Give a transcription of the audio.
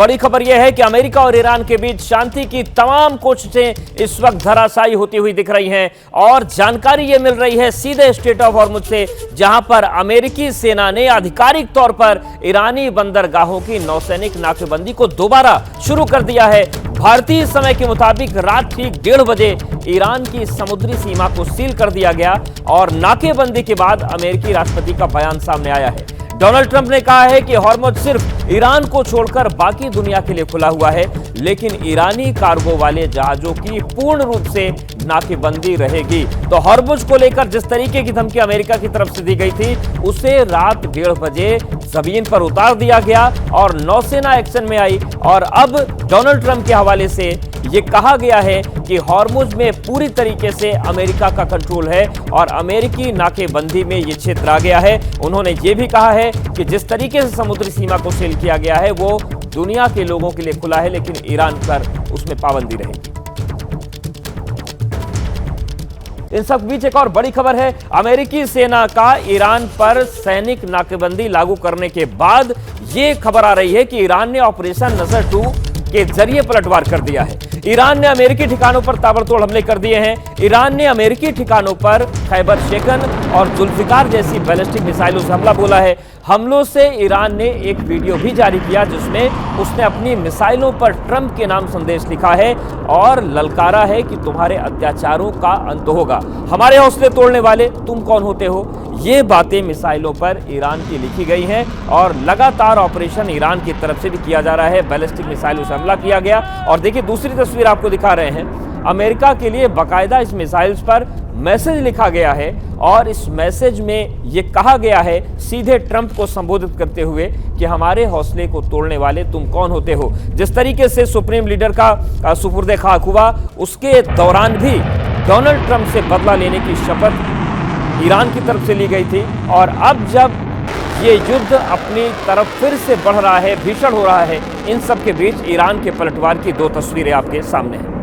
बड़ी खबर यह है कि अमेरिका और ईरान के बीच शांति की तमाम कोशिशें इस वक्त धराशायी होती हुई दिख रही हैं और जानकारी यह मिल रही है सीधे स्ट्रेट ऑफ हॉर्मुज से, जहां पर अमेरिकी सेना ने आधिकारिक तौर पर ईरानी बंदरगाहों की नौसैनिक नाकेबंदी को दोबारा शुरू कर दिया है। भारतीय समय के मुताबिक रात ठीक 1:30 बजे ईरान की समुद्री सीमा को सील कर दिया गया और नाकेबंदी के बाद अमेरिकी राष्ट्रपति का बयान सामने आया है। डोनाल्ड ट्रंप ने कहा है कि हॉर्मुज सिर्फ ईरान को छोड़कर बाकी दुनिया के लिए खुला हुआ है, लेकिन ईरानी कार्गो वाले जहाजों की पूर्ण रूप से नाकेबंदी रहेगी। तो हॉर्मुज को लेकर जिस तरीके की धमकी अमेरिका की तरफ से दी गई थी, उसे रात 1:30 बजे जमीन पर उतार दिया गया और नौसेना एक्शन में आई। और अब डोनाल्ड ट्रंप के हवाले से यह कहा गया है कि हॉर्मुज में पूरी तरीके से अमेरिका का कंट्रोल है और अमेरिकी नाकेबंदी में यह क्षेत्र आ गया है। उन्होंने यह भी कहा है कि जिस तरीके से समुद्री सीमा को सील किया गया है वो दुनिया के लोगों के लिए खुला है, लेकिन ईरान पर उसमें पाबंदी रहेगी। इन सब बीच एक और बड़ी खबर है। अमेरिकी सेना का ईरान पर सैनिक नाकेबंदी लागू करने के बाद यह खबर आ रही है कि ईरान ने ऑपरेशन नजर 2 के जरिए पलटवार कर दिया है। ईरान ने अमेरिकी ठिकानों पर ताबड़तोड़ हमले कर दिए हैं। ईरान ने अमेरिकी ठिकानों पर खैबर शेकन और जुल्फिकार जैसी बैलिस्टिक मिसाइलों से हमला बोला है। हमलों से ईरान ने एक वीडियो भी जारी किया जिसमें उसने अपनी मिसाइलों पर ट्रंप के नाम संदेश लिखा है और ललकारा है कि तुम्हारे अत्याचारों का अंत होगा, हमारे हौसले तोड़ने वाले तुम कौन होते हो। ये बातें मिसाइलों पर ईरान की लिखी गई हैं और लगातार ऑपरेशन ईरान की तरफ से भी किया जा रहा है। बैलिस्टिक मिसाइलों से हमला किया गया और देखिए दूसरी तस्वीर आपको दिखा रहे हैं। अमेरिका के लिए बाकायदा इस मिसाइल्स पर मैसेज लिखा गया है और इस मैसेज में यह कहा गया है सीधे ट्रंप को संबोधित करते हुए कि हमारे हौसले को तोड़ने वाले तुम कौन होते हो। जिस तरीके से सुप्रीम लीडर का सुपुर्दे खाक हुआ, उसके दौरान भी डोनाल्ड ट्रंप से बदला लेने की शपथ ईरान की तरफ से ली गई थी और अब जब ये युद्ध अपनी तरफ फिर से बढ़ रहा है, भीषण हो रहा है, इन सब के बीच ईरान के पलटवार की 2 तस्वीरें आपके सामने हैं।